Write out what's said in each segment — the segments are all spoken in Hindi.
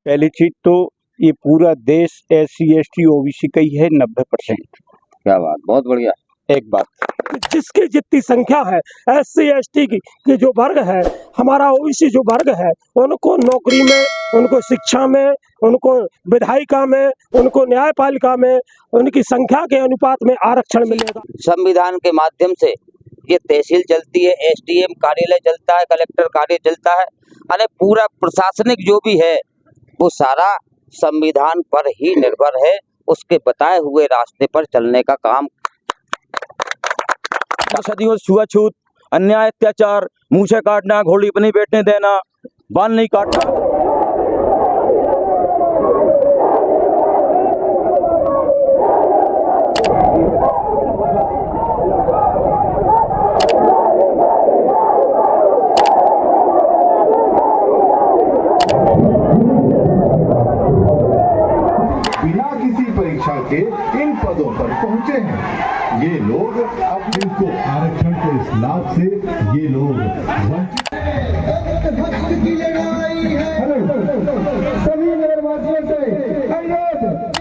पहली चीज तो ये पूरा देश SC ST OBC का ही है 90%। क्या बात, बहुत बढ़िया। एक बात जिसकी जितनी संख्या है SC ST की जो वर्ग है, हमारा OBC जो वर्ग है, उनको नौकरी में, उनको शिक्षा में, उनको विधायिका में, उनको न्यायपालिका में उनकी संख्या के अनुपात में आरक्षण मिलेगा। संविधान के माध्यम से ये तहसील चलती है, SDM कार्यालय चलता है, कलेक्टर कार्य चलता है, अरे पूरा प्रशासनिक जो भी है वो सारा संविधान पर ही निर्भर है। उसके बताए हुए रास्ते पर चलने का काम। सदियों छुआछूत, अन्याय, अत्याचार, मुँह से काटना, घोड़ी पर नहीं बैठने देना, बाल नहीं काटना। बिना किसी परीक्षा के इन पदों पर पहुंचे हैं। ये लोग अब इनको आरक्षण के इस लाभ से ये लोग वंचित। सभी नगरवासियों से अनुरोध,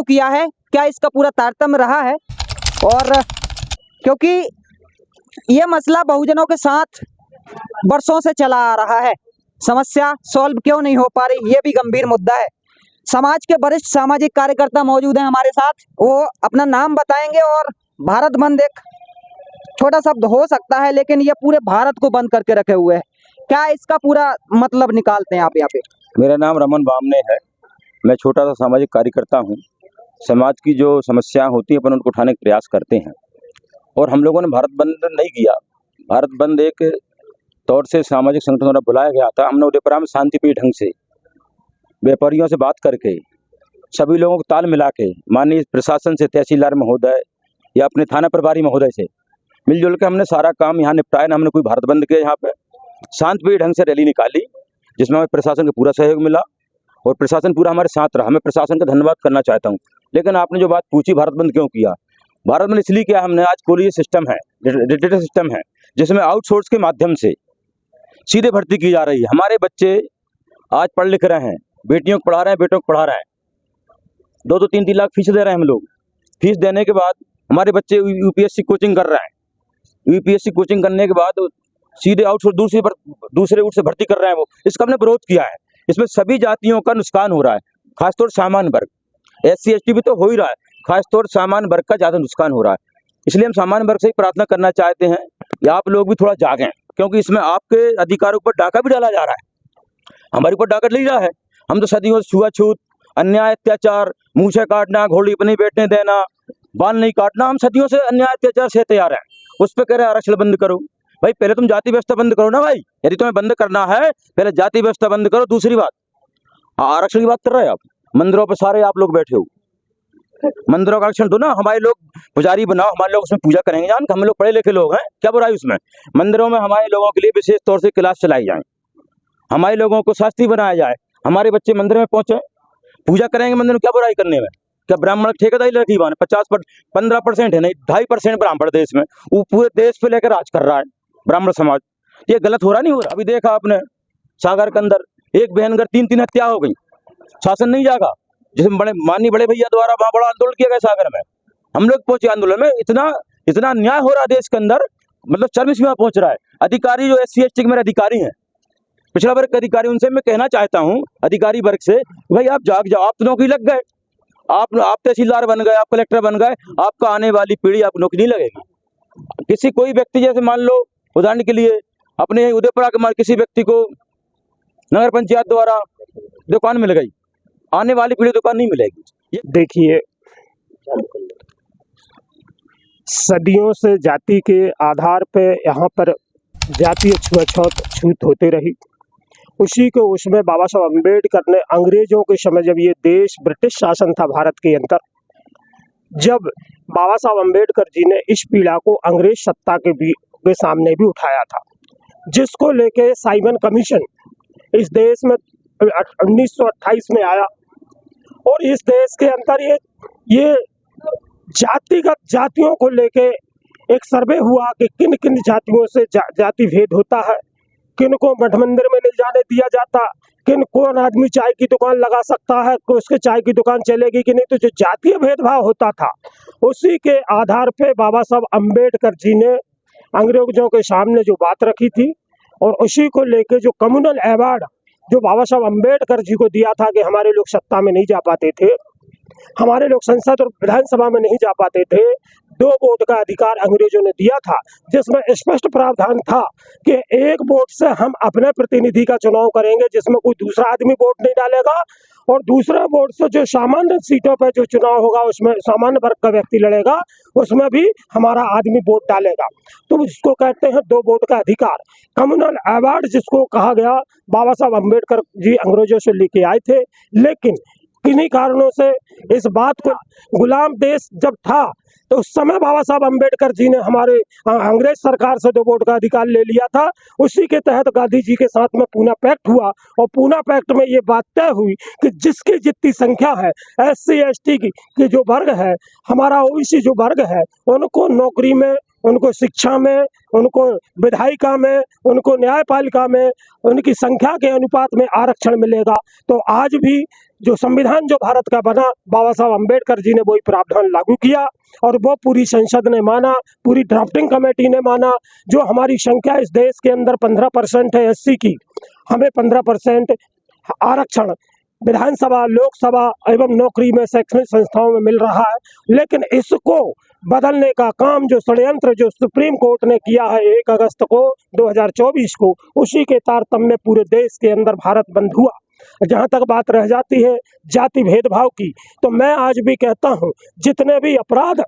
किया है, क्या इसका पूरा तारतम्य रहा है? और क्योंकि ये मसला बहुजनों के साथ बरसों से चला आ रहा है, समस्या सॉल्व क्यों नहीं हो पा रही, ये भी गंभीर मुद्दा है। समाज के वरिष्ठ सामाजिक कार्यकर्ता मौजूद हैं हमारे साथ, वो अपना नाम बताएंगे। और भारत बंद एक छोटा शब्द हो सकता है, लेकिन ये पूरे भारत को बंद करके रखे हुए है। क्या इसका पूरा मतलब निकालते हैं आप यहाँ पे? मेरा नाम रमन बामने है, मैं छोटा सा सामाजिक कार्यकर्ता हूँ। समाज की जो समस्याएं होती हैं अपन उनको उठाने का प्रयास करते हैं। और हम लोगों ने भारत बंद नहीं किया। भारत बंद एक तौर से सामाजिक संगठन द्वारा बुलाया गया था। हमने उदयपुरा में शांतिप्रिय ढंग से व्यापारियों से बात करके, सभी लोगों को ताल मिला के, माननीय प्रशासन से, तहसीलदार महोदय या अपने थाना प्रभारी महोदय से मिलजुल के हमने सारा काम यहाँ निपटाया ना। हमने कोई भारत बंद किया, यहाँ पे शांतिप्रिय ढंग से रैली निकाली, जिसमें हमें प्रशासन का पूरा सहयोग मिला और प्रशासन पूरा हमारे साथ रहा। मैं प्रशासन का धन्यवाद करना चाहता हूँ। लेकिन आपने जो बात पूछी, भारत बंद क्यों किया? भारत बंद इसलिए किया हमने, आज कोई सिस्टम है, डिजिटल सिस्टम है, जिसमें आउटसोर्स के माध्यम से सीधे भर्ती की जा रही है। हमारे बच्चे आज पढ़ लिख रहे हैं, बेटियों को पढ़ा रहे हैं, बेटों को पढ़ा रहे हैं, 2-2, 3-3 लाख फीस दे रहे हैं हम लोग। फीस देने के बाद हमारे बच्चे UPSC कोचिंग कर रहे हैं। UPSC कोचिंग करने के बाद सीधे आउटसोर्स दूसरे रूट से भर्ती कर रहे हैं। वो इसका हमने विरोध किया है। इसमें सभी जातियों का नुकसान हो रहा है, खासतौर सामान्य वर्ग, SC ST भी तो हो ही रहा है, खासतौर सामान्य वर्ग का ज़्यादा नुकसान हो रहा है। इसलिए हम सामान्य वर्ग से ही प्रार्थना करना चाहते हैं कि आप लोग भी थोड़ा जागें, क्योंकि इसमें आपके अधिकारों पर डाका भी डाला जा रहा है, हमारे ऊपर डाका नहीं रहा है। हम तो सदियों छुआछूत, अन्याय, अत्याचार, मुँह से काटना, घोड़ी पर नहीं बैठने देना, बाल नहीं काटना, हम सदियों से अन्याय अत्याचार से तैयार हैं। उस पर कह रहे हैं आरक्षण बंद करो। भाई पहले तुम जाति व्यवस्था बंद करो ना भाई, यदि तुम्हें बंद करना है पहले जाति व्यवस्था बंद करो। दूसरी बात, आरक्षण की बात कर रहे हैं आप, मंदिरों पर सारे आप लोग बैठे हो, मंदिरों का आरक्षण दो ना। हमारे लोग पुजारी बनाओ, हमारे लोग उसमें पूजा करेंगे। जान हम लोग पढ़े लिखे लोग हैं, क्या बुराई उसमें? मंदिरों में हमारे लोगों के लिए विशेष तौर से क्लास चलाई जाए, हमारे लोगों को शास्त्री बनाया जाए, हमारे बच्चे मंदिर में पहुंचे, पूजा करेंगे मंदिर में, क्या बुराई करने में? क्या ब्राह्मण ठेकेदारी रखी बाने? 15% है, नहीं 2.5% ब्राह्मण देश में, वो पूरे देश पे लेकर राज कर रहा है ब्राह्मण समाज। ये गलत हो रहा नहीं हो रहा? अभी देखा आपने सागर के अंदर एक बहन घर 3-3 हत्या हो गई, शासन नहीं जागा, जिसमें माननीय बड़े भैया द्वारा वहाँ बड़ा आंदोलन किया गया सागर में। हम लोग पहुंचे आंदोलन में, इतना अन्याय हो रहा है देश के अंदर, मतलब चरम सीमा पहुंच रहा है। अधिकारी जो SC ST के मेरे अधिकारी हैं, पिछड़ा वर्ग के अधिकारी, उनसे मैं कहना चाहता हूँ अधिकारी वर्ग से, भाई आप जाग जाओ, आप तो नौकरी लग गए, आप तहसीलदार बन गए, आप कलेक्टर बन गए, आपका आने वाली पीढ़ी आपको नौकरी नहीं लगेगी। किसी कोई व्यक्ति, जैसे मान लो उदाहरण के लिए अपने उदयपुरा के किसी व्यक्ति को नगर पंचायत द्वारा दुकान मिल गई, आने वाली पीढ़ी दुकान नहीं मिलेगी। देखिए, सदियों से जाति के आधार पे यहाँ पर जातीय छूत होती रही। उसी को उसमें बाबा साहब अम्बेडकर ने अंग्रेजों के समय, जब ये देश ब्रिटिश शासन था भारत के अंदर, जब बाबा साहब अम्बेडकर जी ने इस पीड़ा को अंग्रेज सत्ता के सामने भी उठाया था, जिसको लेके साइमन कमीशन इस देश में 1928 में आया और इस देश के अंदर ये जातिगत जातियों को लेके एक सर्वे हुआ कि किन किन जातियों से जाति भेद होता है, किन को मठ मंदिर में नहीं जाने दिया जाता, कौन आदमी चाय की दुकान लगा सकता है, उसके चाय की दुकान चलेगी कि नहीं। तो जो जातीय भेदभाव होता था, उसी के आधार पे बाबा साहब अम्बेडकर जी ने अंग्रेजों के सामने जो बात रखी थी, और उसी को लेके जो कम्युनल अवार्ड जो बाबा साहब अम्बेडकर जी को दिया था कि हमारे लोग सत्ता में नहीं जा पाते थे, हमारे लोग संसद और विधानसभा में नहीं जा पाते थे, 2 वोट का अधिकार अंग्रेजों ने दिया था, जिसमें स्पष्ट प्रावधान था कि 1 वोट से हम अपने प्रतिनिधि का चुनाव करेंगे, जिसमें कोई दूसरा आदमी वोट नहीं डालेगा, और दूसरा वोट से जो सामान्य सीटों पर जो चुनाव होगा उसमें सामान्य वर्ग का व्यक्ति लड़ेगा, उसमें भी हमारा आदमी वोट डालेगा। तो जिसको कहते हैं 2 वोट का अधिकार, कम्युनल अवार्ड जिसको कहा गया, बाबा साहब अम्बेडकर जी अंग्रेजों से लेके आए थे। लेकिन किन्हीं कारणों से इस बात को, गुलाम देश जब था तो उस समय बाबा साहब अम्बेडकर जी ने हमारे अंग्रेज सरकार से 2 वोट का अधिकार ले लिया था। उसी के तहत गांधी जी के साथ में पूना पैक्ट हुआ, और पूना पैक्ट में ये बात तय हुई कि जिसकी जितनी संख्या है SC ST की जो वर्ग है, हमारा OBC जो वर्ग है, उनको नौकरी में, उनको शिक्षा में, उनको विधायिका में, उनको न्यायपालिका में, उनकी संख्या के अनुपात में आरक्षण मिलेगा। तो आज भी जो संविधान जो भारत का बना, बाबा साहब अम्बेडकर जी ने वही प्रावधान लागू किया, और वो पूरी संसद ने माना, पूरी ड्राफ्टिंग कमेटी ने माना। जो हमारी संख्या इस देश के अंदर 15% है SC की, हमें 15% आरक्षण विधानसभा, लोकसभा एवं नौकरी में, शैक्षणिक संस्थाओं में मिल रहा है। लेकिन इसको बदलने का काम जो षड्यंत्र जो सुप्रीम कोर्ट ने किया है 1 अगस्त को 2024 को, उसी के तारतम्य पूरे देश के अंदर भारत बंद हुआ। जहाँ तक बात रह जाती है जाति भेदभाव की, तो मैं आज भी कहता हूँ, जितने भी अपराध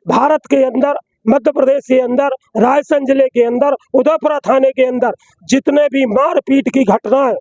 भारत के अंदर, मध्य प्रदेश के अंदर, रायसेन जिले के अंदर, उदयपुरा थाने के अंदर जितने भी मारपीट की घटनाएं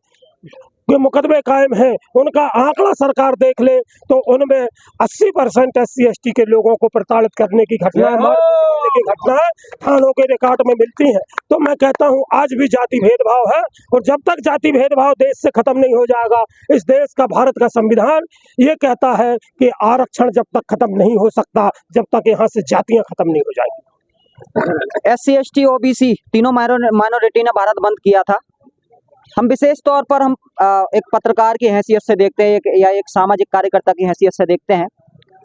के मुकदमे कायम हैं, उनका आंकड़ा सरकार देख ले तो उनमें 80% SC ST के लोगों को प्रताड़ित करने की घटनाएं, मारपीट करने की घटनाएं थानों के रिकॉर्ड में मिलती हैं। तो मैं कहता हूं आज भी जाति भेदभाव है, और जब तक जाति भेदभाव देश से खत्म नहीं हो जाएगा, इस देश का, भारत का संविधान ये कहता है कि आरक्षण जब तक खत्म नहीं हो सकता, जब तक यहाँ से जातियां खत्म नहीं हो जाएंगी। SC ST OBC तीनों माइनॉरिटी ने भारत बंद किया था। हम विशेष तौर पर हम एक पत्रकार की हैसियत से देखते हैं, या एक सामाजिक कार्यकर्ता की हैसियत से देखते हैं,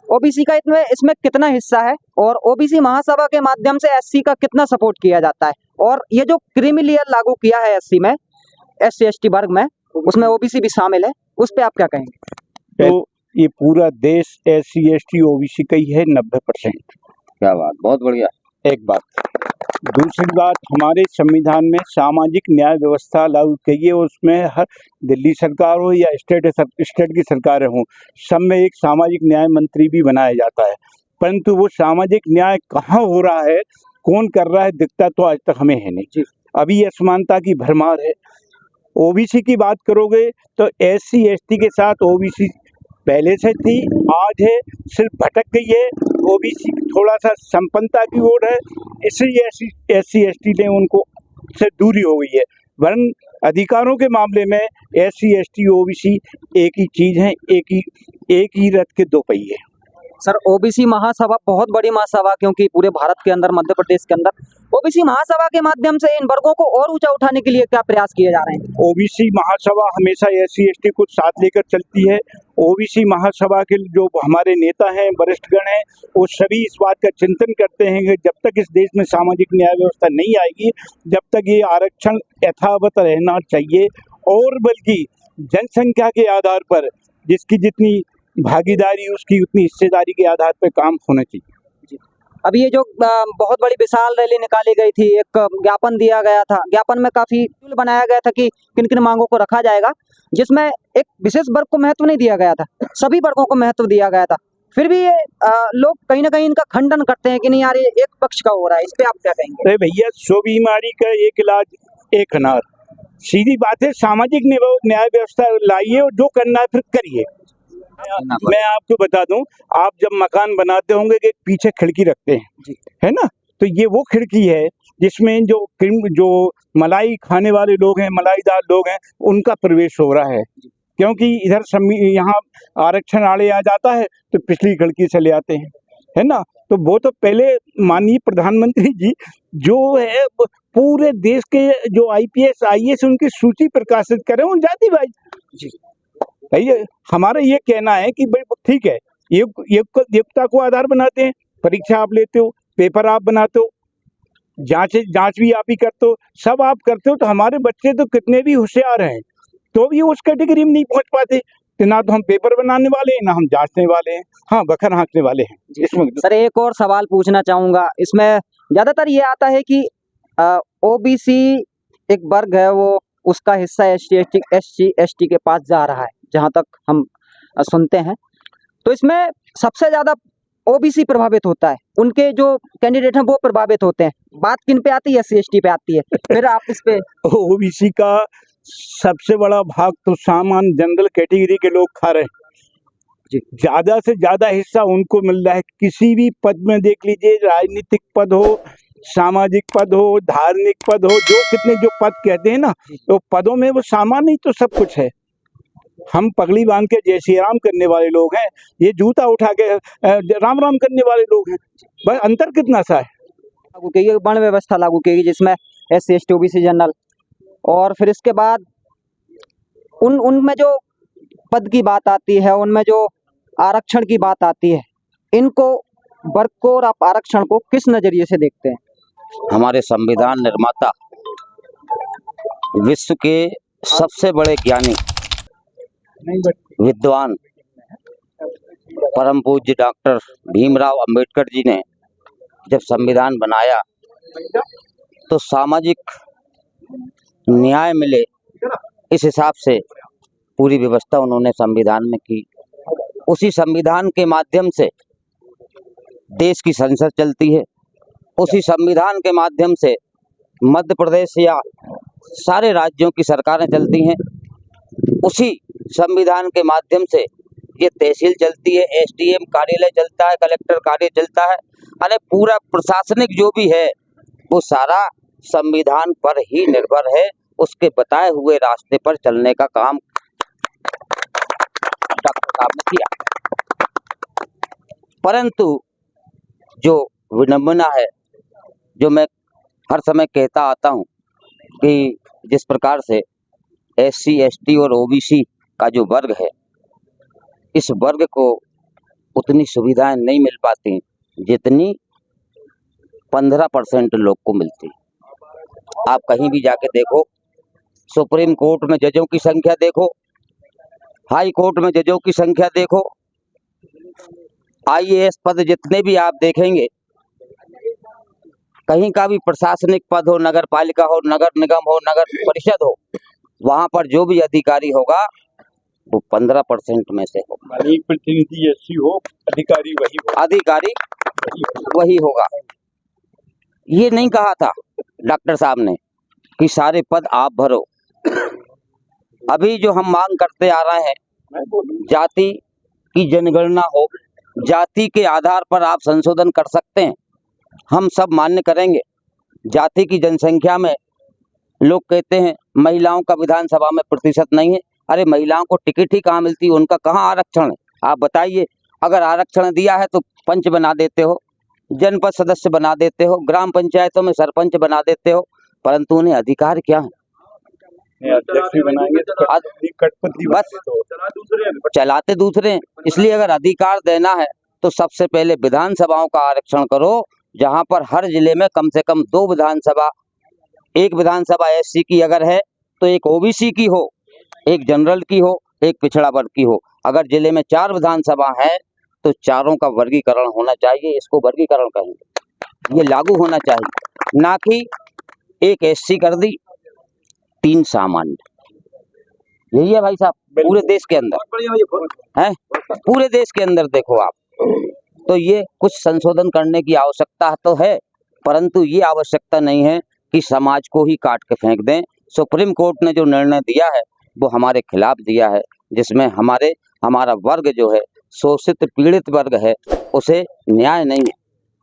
OBC का इसमें कितना हिस्सा है, और OBC महासभा के माध्यम से SC का कितना सपोर्ट किया जाता है, और ये जो क्रीमी लेयर लागू किया है SC में, SC ST वर्ग में, उसमें OBC भी शामिल है, उस पर आप क्या कहेंगे? तो ये पूरा देश SC ST OBC का ही है 90%। क्या बात, बहुत बढ़िया। एक बात, दूसरी बात, हमारे संविधान में सामाजिक न्याय व्यवस्था लागू की है, उसमें हर दिल्ली सरकार हो या स्टेट की सरकारें हों, सब में एक सामाजिक न्याय मंत्री भी बनाया जाता है। परंतु वो सामाजिक न्याय कहाँ हो रहा है, कौन कर रहा है, दिखता तो आज तक हमें है नहीं। अभी असमानता की भरमार है। OBC की बात करोगे तो SC ST के साथ OBC पहले से थी, आज है, सिर्फ भटक गई है। OBC थोड़ा सा संपन्नता की ओर है, इसलिए SC ST ने उनको से दूरी हो गई है। वरन अधिकारों के मामले में SC ST OBC एक ही चीज है, एक ही रथ के 2 पहिए। सर, OBC महासभा बहुत बड़ी महासभा, क्योंकि पूरे भारत के अंदर, मध्य प्रदेश के अंदर OBC महासभा के माध्यम से इन वर्गों को और ऊंचा उठाने के लिए क्या प्रयास किए जा रहे हैं? OBC महासभा हमेशा SC ST को साथ लेकर चलती है। OBC महासभा के जो हमारे नेता हैं, वरिष्ठगण हैं, वो सभी इस बात का चिंतन करते हैं कि जब तक इस देश में सामाजिक न्याय व्यवस्था नहीं आएगी, जब तक ये आरक्षण यथावत रहना चाहिए, और बल्कि जनसंख्या के आधार पर जिसकी जितनी भागीदारी उसकी उतनी हिस्सेदारी के आधार पर काम होना चाहिए। अब ये जो बहुत बड़ी विशाल रैली निकाली गई थी, एक ज्ञापन दिया गया था, ज्ञापन में काफी बनाया गया था कि किन किन मांगों को रखा जाएगा, जिसमें एक विशेष वर्ग को महत्व नहीं दिया गया था, सभी वर्गों को महत्व दिया गया था। फिर भी ये लोग कहीं ना कहीं इनका खंडन करते हैं कि नहीं यार ये एक पक्ष का हो रहा है, इस पे आप क्या कहेंगे? अरे भैया, 100 बीमारी का एक इलाज एक अनार, सीधी बात है। सामाजिक न्याय व्यवस्था लाइए और जो करना है फिर करिए। मैं आपको बता दूं, आप जब मकान बनाते होंगे कि पीछे खिड़की रखते हैं, है ना, तो ये वो खिड़की है जिसमें जो मलाई खाने वाले लोग हैं, मलाईदार लोग हैं, उनका प्रवेश हो रहा है। क्योंकि इधर यहाँ आरक्षण आड़े आ जाता है तो पिछली खिड़की से ले आते हैं, है ना। तो वो तो पहले माननीय प्रधानमंत्री जी जो है पूरे देश के जो IPS IAS उनकी सूची प्रकाशित करें उन जातिवाद जी। हमारा ये कहना है कि भाई ठीक है, योग्यता को आधार बनाते हैं, परीक्षा आप लेते हो, पेपर आप बनाते हो, जांच भी आप ही करते हो, सब आप करते हो, तो हमारे बच्चे तो कितने भी होशियार हैं तो भी उस कैटेगरी में नहीं पहुंच पाते। तो ना तो हम पेपर बनाने वाले हैं, ना हम जांचने वाले हैं, हाँ बखर हाँकने वाले हैं इसमें। सर एक और सवाल पूछना चाहूंगा, इसमें ज्यादातर ये आता है कि OBC एक वर्ग है, वो उसका हिस्सा SC ST के पास जा रहा है, जहां तक हम सुनते हैं। तो इसमें सबसे ज्यादा OBC प्रभावित होता है, उनके जो कैंडिडेट हैं वो प्रभावित होते हैं। बात किन पे आती है? SC ST पे आती है। फिर आप इस पे OBC का सबसे बड़ा भाग तो सामान्य जनरल कैटेगरी के लोग खा रहे हैं, ज्यादा से ज्यादा हिस्सा उनको मिल रहा है। किसी भी पद में देख लीजिए, राजनीतिक पद हो, सामाजिक पद हो, धार्मिक पद हो, जो पद कहते हैं ना, तो पदों में वो सामान्य ही तो सब कुछ है। हम पगड़ी बांध के जय श्री राम करने वाले लोग हैं, ये जूता उठा के राम राम करने वाले लोग हैं। बस अंतर कितना सा है। लागू की वर्ण व्यवस्था लागू की जिसमें SC ST OBC जनरल, और फिर इसके बाद उनमें जो पद की बात आती है, उनमें जो आरक्षण की बात आती है, इनको वर्ग को और आप आरक्षण को किस नजरिए से देखते हैं? हमारे संविधान निर्माता, विश्व के सबसे बड़े ज्ञानी, विद्वान, परम पूज्य डॉक्टर भीमराव अंबेडकर जी ने जब संविधान बनाया तो सामाजिक न्याय मिले इस हिसाब से पूरी व्यवस्था उन्होंने संविधान में की। उसी संविधान के माध्यम से देश की संसद चलती है, उसी संविधान के माध्यम से मध्य प्रदेश या सारे राज्यों की सरकारें चलती हैं, उसी संविधान के माध्यम से ये तहसील चलती है, SDM कार्यालय चलता है, कलेक्टर कार्य चलता है, अरे पूरा प्रशासनिक जो भी है वो सारा संविधान पर ही निर्भर है। उसके बताए हुए रास्ते पर चलने का काम डॉक्टर साहब ने किया। परंतु जो विडंबना है, जो मैं हर समय कहता आता हूं कि जिस प्रकार से SC ST और OBC का जो वर्ग है, इस वर्ग को उतनी सुविधाएं नहीं मिल पाती जितनी 15% लोग को मिलती। आप कहीं भी जाके देखो, सुप्रीम कोर्ट में जजों की संख्या देखो, हाई कोर्ट में जजों की संख्या देखो, IAS पद जितने भी आप देखेंगे, कहीं का भी प्रशासनिक पद हो, नगर पालिका हो, नगर निगम हो, नगर परिषद हो, वहां पर जो भी अधिकारी होगा वो 15% में से होगा। प्रतिनिधि SC हो, अधिकारी वही होगा। ये नहीं कहा था डॉक्टर साहब ने कि सारे पद आप भरो। अभी जो हम मांग करते आ रहे हैं, जाति की जनगणना हो, जाति के आधार पर आप संशोधन कर सकते हैं, हम सब मान्य करेंगे। जाति की जनसंख्या में लोग कहते हैं महिलाओं का विधानसभा में प्रतिशत नहीं है। अरे महिलाओं को टिकट ही कहाँ मिलती है, उनका कहाँ आरक्षण है? आप बताइए। अगर आरक्षण दिया है तो पंच बना देते हो, जनपद सदस्य बना देते हो, ग्राम पंचायतों में सरपंच बना देते हो, परंतु उन्हें अधिकार क्या है? बस चलाते दूसरे हैं। इसलिए अगर अधिकार देना है तो सबसे पहले विधानसभाओं का आरक्षण करो, जहां पर हर जिले में कम से कम 2 विधानसभा, एक विधानसभा SC की अगर है तो एक ओबीसी की हो, एक जनरल की हो, एक पिछड़ा वर्ग की हो। अगर जिले में 4 विधानसभा है तो चारों का वर्गीकरण होना चाहिए, इसको वर्गीकरण कहेंगे। ये लागू होना चाहिए, ना कि एक एससी कर दी 3 सामान्य। यही है भाई साहब पूरे देश के अंदर है, पूरे देश के अंदर देखो आप। तो ये कुछ संशोधन करने की आवश्यकता तो है, परंतु ये आवश्यकता नहीं है कि समाज को ही काट के फेंक दें। सुप्रीम कोर्ट ने जो निर्णय दिया है वो हमारे खिलाफ दिया है, जिसमें हमारा वर्ग जो है, शोषित पीड़ित वर्ग है, उसे न्याय नहीं है,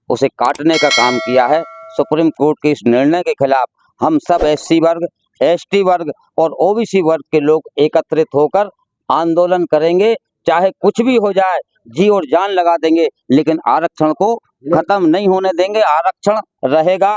उसे काटने का काम किया है। सुप्रीम कोर्ट के इस निर्णय के खिलाफ हम सब एससी वर्ग, एसटी वर्ग और ओबीसी वर्ग के लोग एकत्रित होकर आंदोलन करेंगे। चाहे कुछ भी हो जाए, जी और जान लगा देंगे, लेकिन आरक्षण को खत्म नहीं होने देंगे। आरक्षण रहेगा।